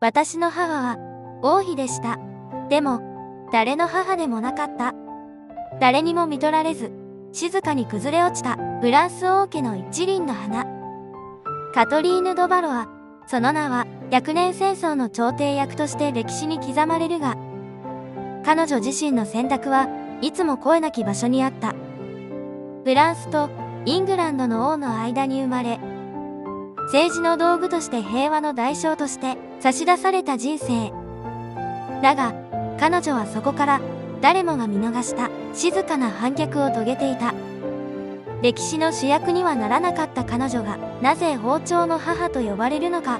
私の母は王妃でした。でも、誰の母でもなかった。誰にも見取られず、静かに崩れ落ちたフランス王家の一輪の花。カトリーヌ・ド・バロア、その名は100年戦争の調停役として歴史に刻まれるが、彼女自身の選択はいつも声なき場所にあった。フランスとイングランドの王の間に生まれ、政治の道具として平和の代償として差し出された人生。だが、彼女はそこから誰もが見逃した静かな反逆を遂げていた。歴史の主役にはならなかった彼女がなぜ包丁の母と呼ばれるのか。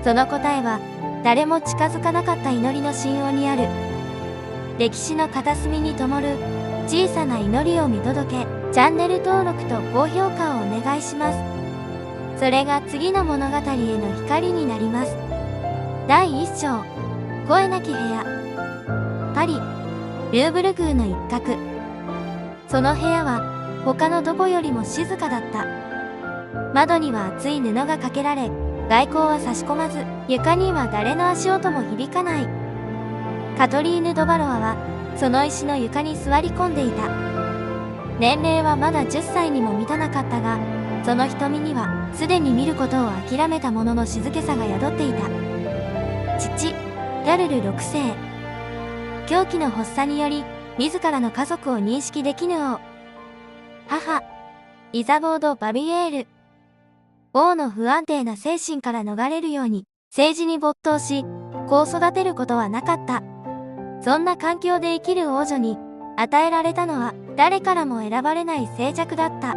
その答えは誰も近づかなかった祈りの神王にある。歴史の片隅に灯る小さな祈りを見届け、チャンネル登録と高評価をお願いします。それが次の物語への光になります。第1章、声なき部屋。パリ、ルーブル宮の一角。その部屋は他のどこよりも静かだった。窓には厚い布がかけられ、外光は差し込まず、床には誰の足音も響かない。カトリーヌ・ド・バロアはその石の床に座り込んでいた。年齢はまだ10歳にも満たなかったが、その瞳にはすでに見ることを諦めたものの静けさが宿っていた。父、ギャルル6世。狂気の発作により自らの家族を認識できぬ王。母、イザボード・バビエール。王の不安定な精神から逃れるように政治に没頭し、子を育てることはなかった。そんな環境で生きる王女に与えられたのは誰からも選ばれない静寂だった。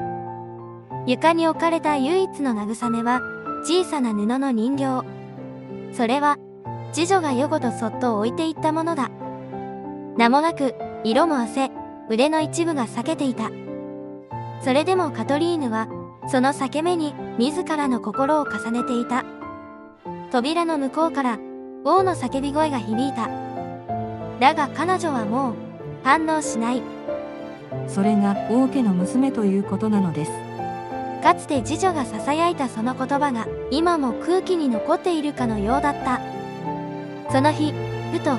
床に置かれた唯一の慰めは小さな布の人形。それは次女が夜ごとそっと置いていったものだ。名もなく色も褪せ、腕の一部が裂けていた。それでもカトリーヌはその裂け目に自らの心を重ねていた。扉の向こうから王の叫び声が響いた。だが彼女はもう反応しない。それが王家の娘ということなのです。かつて次女が囁いたその言葉が今も空気に残っているかのようだった。その日、ふと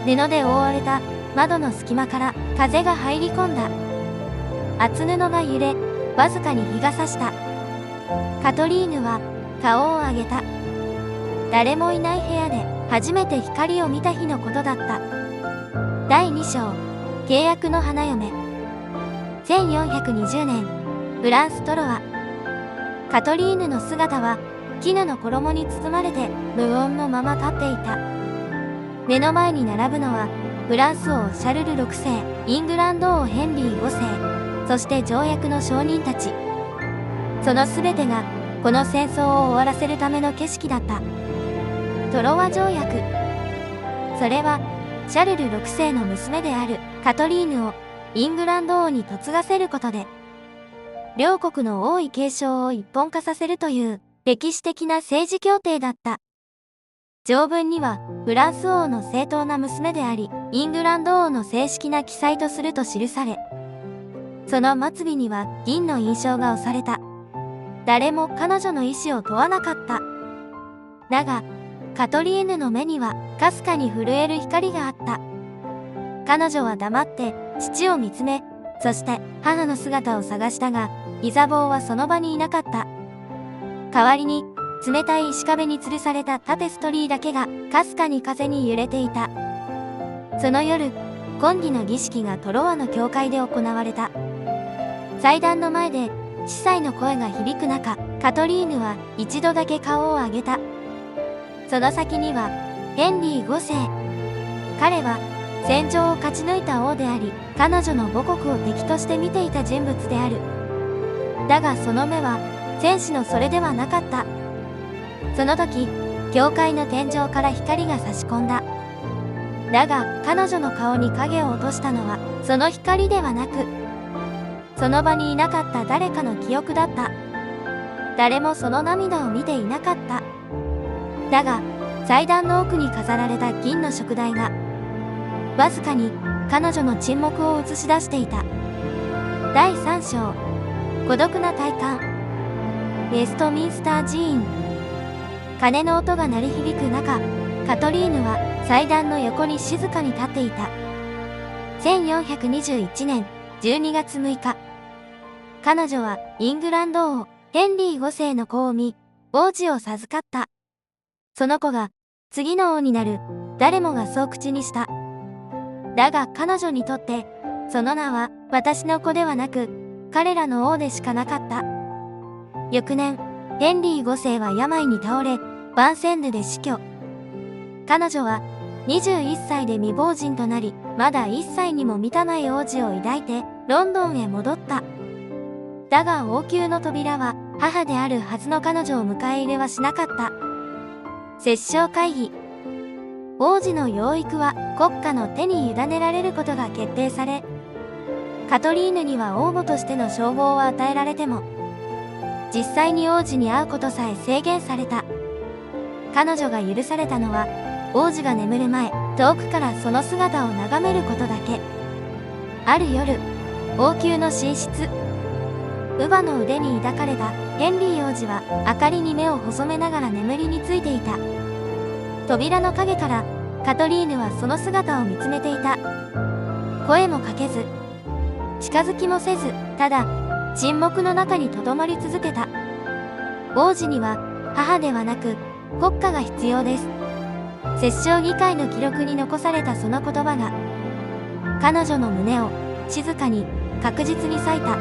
布で覆われた窓の隙間から風が入り込んだ。厚布が揺れ、わずかに日が差した。カトリーヌは顔を上げた。誰もいない部屋で初めて光を見た日のことだった。第2章、契約の花嫁。1420年、フランス・トロワ。カトリーヌの姿は絹の衣に包まれて無音のまま立っていた。目の前に並ぶのはフランス王シャルル6世、イングランド王ヘンリー5世、そして条約の証人たち。その全てがこの戦争を終わらせるための景色だった。トロワ条約。それはシャルル6世の娘であるカトリーヌをイングランド王に嫁がせることで、両国の王位継承を一本化させるという歴史的な政治協定だった。条文にはフランス王の正当な娘であり、イングランド王の正式な記載とすると記され、その末尾には銀の印章が押された。誰も彼女の意思を問わなかった。だが、カトリーヌの目にはかすかに震える光があった。彼女は黙って父を見つめ、そして母の姿を探したが、イザボーはその場にいなかった。代わりに、冷たい石壁に吊るされたタペストリーだけがかすかに風に揺れていた。その夜、婚儀の儀式がトロワの教会で行われた。祭壇の前で司祭の声が響く中、カトリーヌは一度だけ顔を上げた。その先にはヘンリー5世。彼は戦場を勝ち抜いた王であり、彼女の母国を敵として見ていた人物である。だがその目は戦士のそれではなかった。その時、教会の天井から光が差し込んだ。だが彼女の顔に影を落としたのはその光ではなく、その場にいなかった誰かの記憶だった。誰もその涙を見ていなかった。だが祭壇の奥に飾られた銀の燭台がわずかに彼女の沈黙を映し出していた。第3章、孤独な体感。ウェストミンスター寺院。鐘の音が鳴り響く中、カトリーヌは祭壇の横に静かに立っていた。1421年12月6日、彼女はイングランド王ヘンリー5世の子を産み、王子を授かった。その子が次の王になる。誰もがそう口にした。だが彼女にとって、その名は私の子ではなく、彼らの王でしかなかった。翌年、ヘンリー5世は病に倒れ、バンセンヌで死去。彼女は21歳で未亡人となり、まだ1歳にも満たない王子を抱いてロンドンへ戻った。だが王宮の扉は母であるはずの彼女を迎え入れはしなかった。摂政会議。王子の養育は国家の手に委ねられることが決定され、カトリーヌには王母としての称号を与えられても、実際に王子に会うことさえ制限された。彼女が許されたのは、王子が眠る前、遠くからその姿を眺めることだけ。ある夜、王宮の寝室。乳母の腕に抱かれたヘンリー王子は明かりに目を細めながら眠りについていた。扉の陰からカトリーヌはその姿を見つめていた。声もかけず、近づきもせず、ただ沈黙の中にとどまり続けた。王子には母ではなく国家が必要です。摂政議会の記録に残されたその言葉が、彼女の胸を静かに確実に裂いた。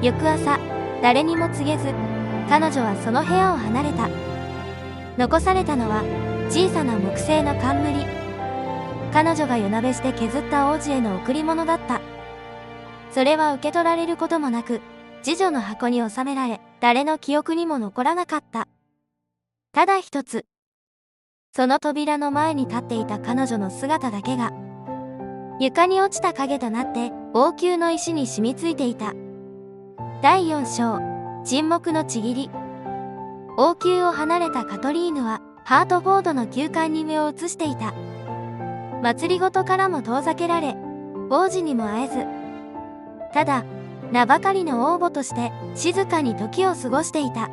翌朝、誰にも告げず、彼女はその部屋を離れた。残されたのは小さな木製の冠。彼女が夜なべして削った王子への贈り物だった。それは受け取られることもなく、次女の箱に収められ、誰の記憶にも残らなかった。ただ一つ、その扉の前に立っていた彼女の姿だけが、床に落ちた影となって王宮の石に染みついていた。第4章、沈黙のちぎり。王宮を離れたカトリーヌは、ハートフォードの宮官に身を移していた。祭りごとからも遠ざけられ、王子にも会えず、ただ、名ばかりの王母として静かに時を過ごしていた。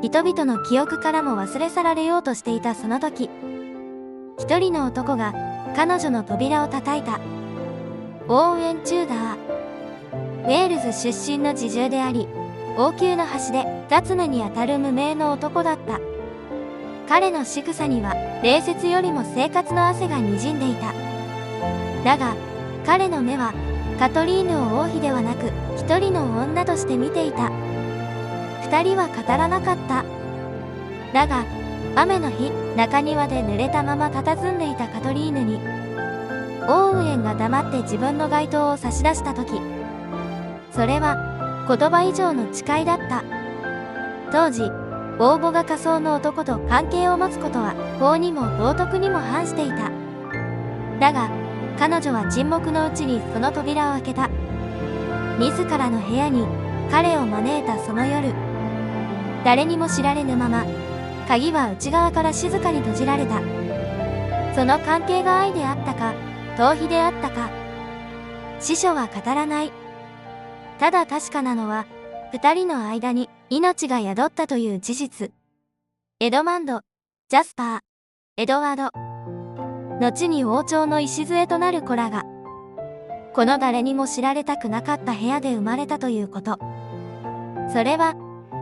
人々の記憶からも忘れ去られようとしていたその時、一人の男が彼女の扉を叩いた。オーウェン・チューダー。ウェールズ出身の侍従であり、王宮の端で雑務にあたる無名の男だった。彼の仕草には礼節よりも生活の汗がにじんでいた。だが、彼の目はカトリーヌを王妃ではなく一人の女として見ていた。二人は語らなかった。だが、雨の日、中庭で濡れたまま佇んでいたカトリーヌに、オーウェンが黙って自分の街灯を差し出した時、それは言葉以上の誓いだった。当時、王母が仮想の男と関係を持つことは法にも道徳にも反していた。だが、彼女は沈黙のうちにその扉を開けた。自らの部屋に彼を招いたその夜、誰にも知られぬまま、鍵は内側から静かに閉じられた。その関係が愛であったか、逃避であったか、司書は語らない。ただ確かなのは、二人の間に命が宿ったという事実。エドマンド、ジャスパー、エドワード。後に王朝の礎となる子らが、この誰にも知られたくなかった部屋で生まれたということ。それは、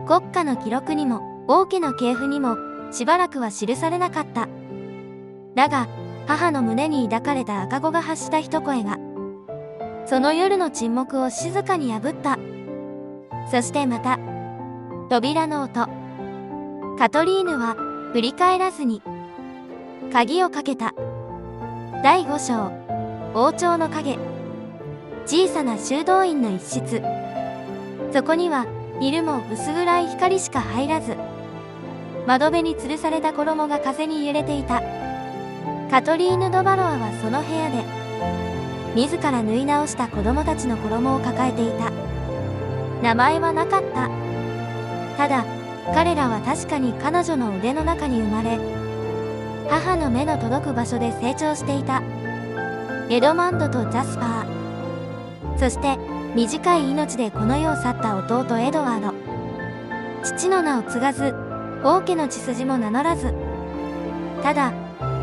国家の記録にも、王家の系譜にも、しばらくは記されなかった。だが、母の胸に抱かれた赤子が発した一声が、その夜の沈黙を静かに破った。そしてまた、扉の音。カトリーヌは振り返らずに、鍵をかけた。第5章、王朝の影。小さな修道院の一室。そこには、昼も薄暗い光しか入らず、窓辺に吊るされた衣が風に揺れていた。カトリーヌ・ドバロアはその部屋で、自ら縫い直した子供たちの衣を抱えていた。名前はなかった。ただ、彼らは確かに彼女の腕の中に生まれ、母の目の届く場所で成長していた。エドマンドとジャスパー。そして、短い命でこの世を去った弟エドワード。父の名を継がず、王家の血筋も名乗らず、ただ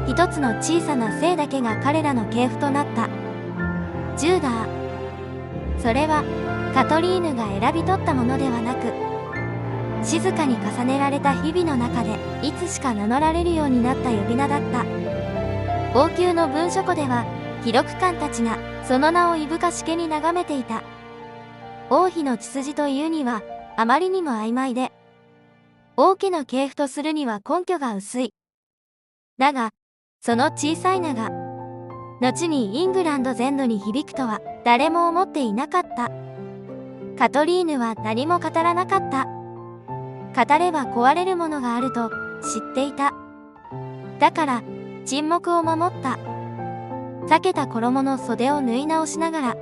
一つの小さな姓だけが彼らの系譜となった。ジューダー。それはカトリーヌが選び取ったものではなく、静かに重ねられた日々の中でいつしか名乗られるようになった呼び名だった。王宮の文書庫では記録官たちがその名をいぶかしげに眺めていた。王妃の血筋というにはあまりにも曖昧で、王家の系譜とするには根拠が薄い。だがその小さい名が後にイングランド全土に響くとは誰も思っていなかった。カトリーヌは何も語らなかった。語れば壊れるものがあると知っていた。だから沈黙を守った。裂けた衣の袖を縫い直しながら、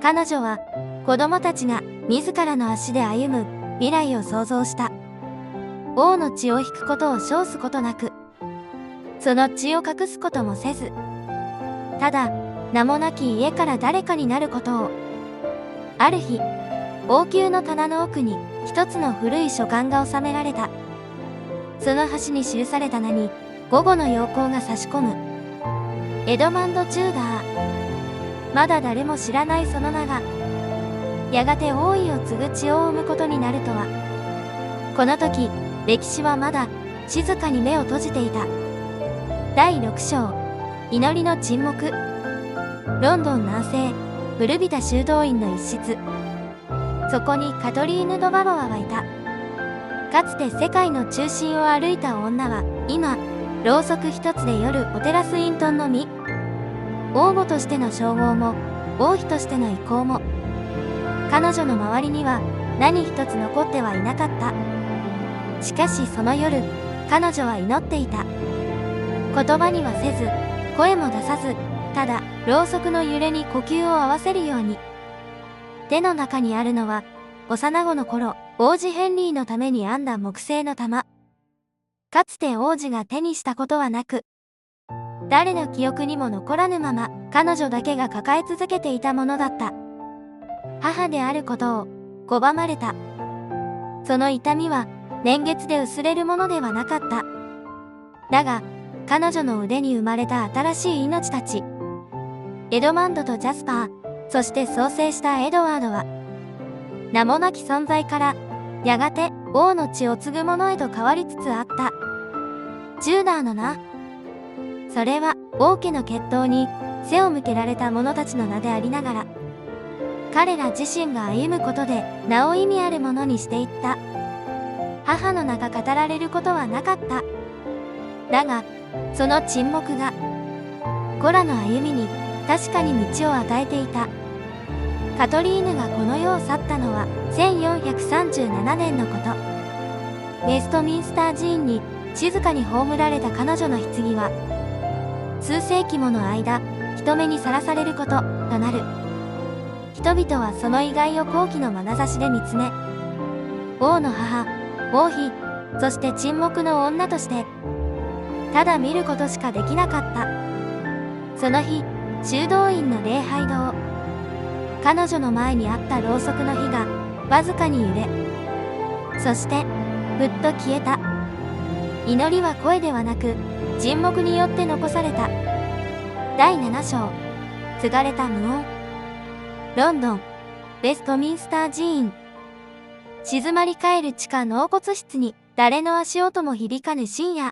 彼女は子供たちが自らの足で歩む未来を想像した。王の血を引くことを称すことなく、その血を隠すこともせず、ただ名もなき家から誰かになることを。ある日、王宮の棚の奥に一つの古い書簡が収められた。その端に記された名に午後の陽光が差し込む。エドマンド・チューダー。まだ誰も知らないその名が、やがて王位を継ぐ血を生むことになるとは。この時、歴史はまだ静かに目を閉じていた。第6章、祈りの沈黙。ロンドン南西、古びた修道院の一室。そこにカトリーヌ・ド・バロワはいた。かつて世界の中心を歩いた女は、今、ろうそく一つで夜を照らす隠遁の身。王母としての称号も、王妃としての意向も、彼女の周りには何一つ残ってはいなかった。しかしその夜、彼女は祈っていた。言葉にはせず、声も出さず、ただろうそくの揺れに呼吸を合わせるように。手の中にあるのは、幼子の頃、王子ヘンリーのために編んだ木製の玉。かつて王子が手にしたことはなく、誰の記憶にも残らぬまま、彼女だけが抱え続けていたものだった。母であることを拒まれた。その痛みは年月で薄れるものではなかった。だが、彼女の腕に生まれた新しい命たち、エドマンドとジャスパー、そして創生したエドワードは、名もなき存在から、やがて王の血を継ぐ者へと変わりつつあった。ジューダーの名。それは王家の血統に背を向けられた者たちの名でありながら、彼ら自身が歩むことで名を意味あるものにしていった。母の名が語られることはなかった。だが、その沈黙が、子らの歩みに確かに道を与えていた。カトリーヌがこの世を去ったのは1437年のこと。ウェストミンスター寺院に静かに葬られた彼女の棺は、数世紀もの間、人目にさらされることとなる。人々はその遺骸を好奇の眼差しで見つめ、王の母、王妃、そして沈黙の女として、ただ見ることしかできなかった。その日、修道院の礼拝堂。彼女の前にあったろうそくの火がわずかに揺れ、そしてふっと消えた。祈りは声ではなく沈黙によって残された。第7章、継がれた無音。ロンドン、ウェストミンスター寺院。静まり返る地下納骨室に誰の足音も響かぬ深夜。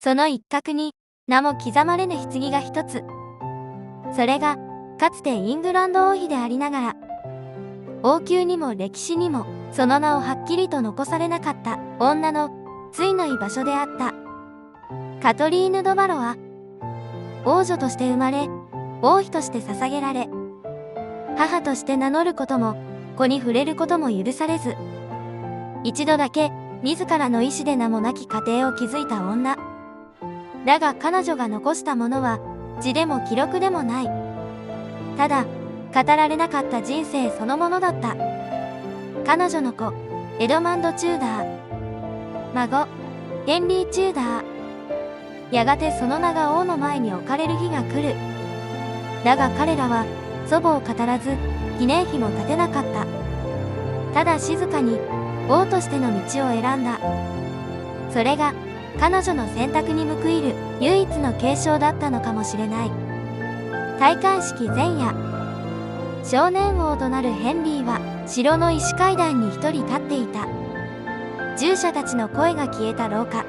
その一角に名も刻まれぬ棺が一つ。それがかつてイングランド王妃でありながら、王宮にも歴史にもその名をはっきりと残されなかった女のついの居場所であった。カトリーヌ・ド・バロは、王女として生まれ、王妃として捧げられ、母として名乗ることも子に触れることも許されず、一度だけ自らの意志で名もなき家庭を築いた女。だが彼女が残したものは字でも記録でもない。ただ語られなかった人生そのものだった。彼女の子エドマンド・チューダー、孫ヘンリー・チューダー。やがてその名が王の前に置かれる日が来る。だが彼らは祖母を語らず記念碑も建てなかった。ただ静かに王としての道を選んだ。それが彼女の選択に報いる唯一の継承だったのかもしれない。戴冠式前夜、少年王となるヘンリーは城の石階段に一人立っていた。従者たちの声が消えた廊下。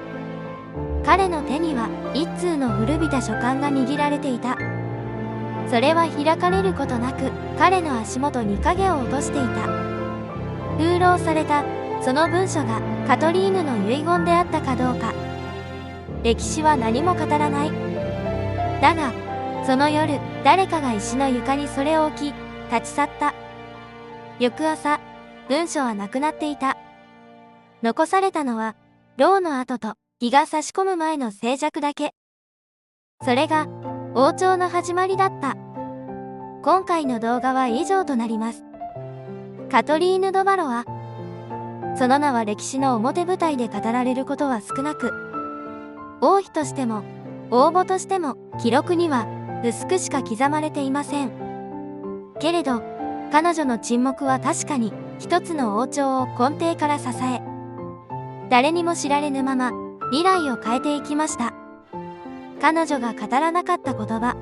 彼の手には一通の古びた書簡が握られていた。それは開かれることなく彼の足元に影を落としていた。封漏されたその文書がカトリーヌの遺言であったかどうか、歴史は何も語らない。だがその夜、誰かが石の床にそれを置き立ち去った。翌朝、文書はなくなっていた。残されたのは牢の跡と日が差し込む前の静寂だけ。それが王朝の始まりだった。今回の動画は以上となります。カトリーヌ・ド・バロア。その名は歴史の表舞台で語られることは少なく、王妃としても王母としても記録には薄くしか刻まれていません。けれど彼女の沈黙は確かに一つの王朝を根底から支え、誰にも知られぬまま未来を変えていきました。彼女が語らなかった言葉、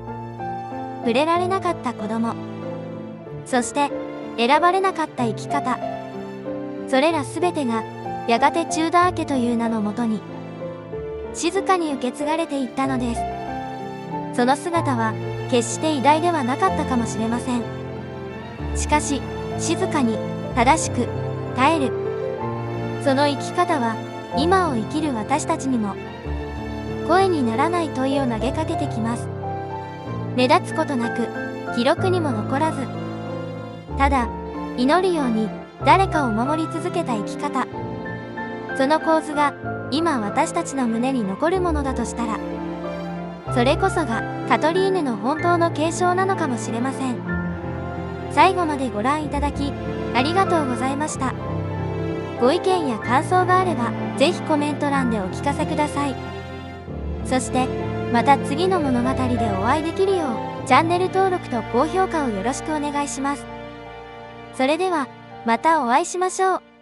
触れられなかった子供、そして選ばれなかった生き方、それらすべてがやがてチューダー家という名のもとに静かに受け継がれていったのです。その姿は決して偉大ではなかったかもしれません。しかし静かに正しく耐える、その生き方は今を生きる私たちにも声にならない問いを投げかけてきます。目立つことなく記録にも残らず、ただ祈るように誰かを守り続けた生き方、その構図が今私たちの胸に残るものだとしたら、それこそがカトリーヌの本当の継承なのかもしれません。最後までご覧いただきありがとうございました。ご意見や感想があればぜひコメント欄でお聞かせください。そしてまた次の物語でお会いできるようチャンネル登録と高評価をよろしくお願いします。それではまたお会いしましょう。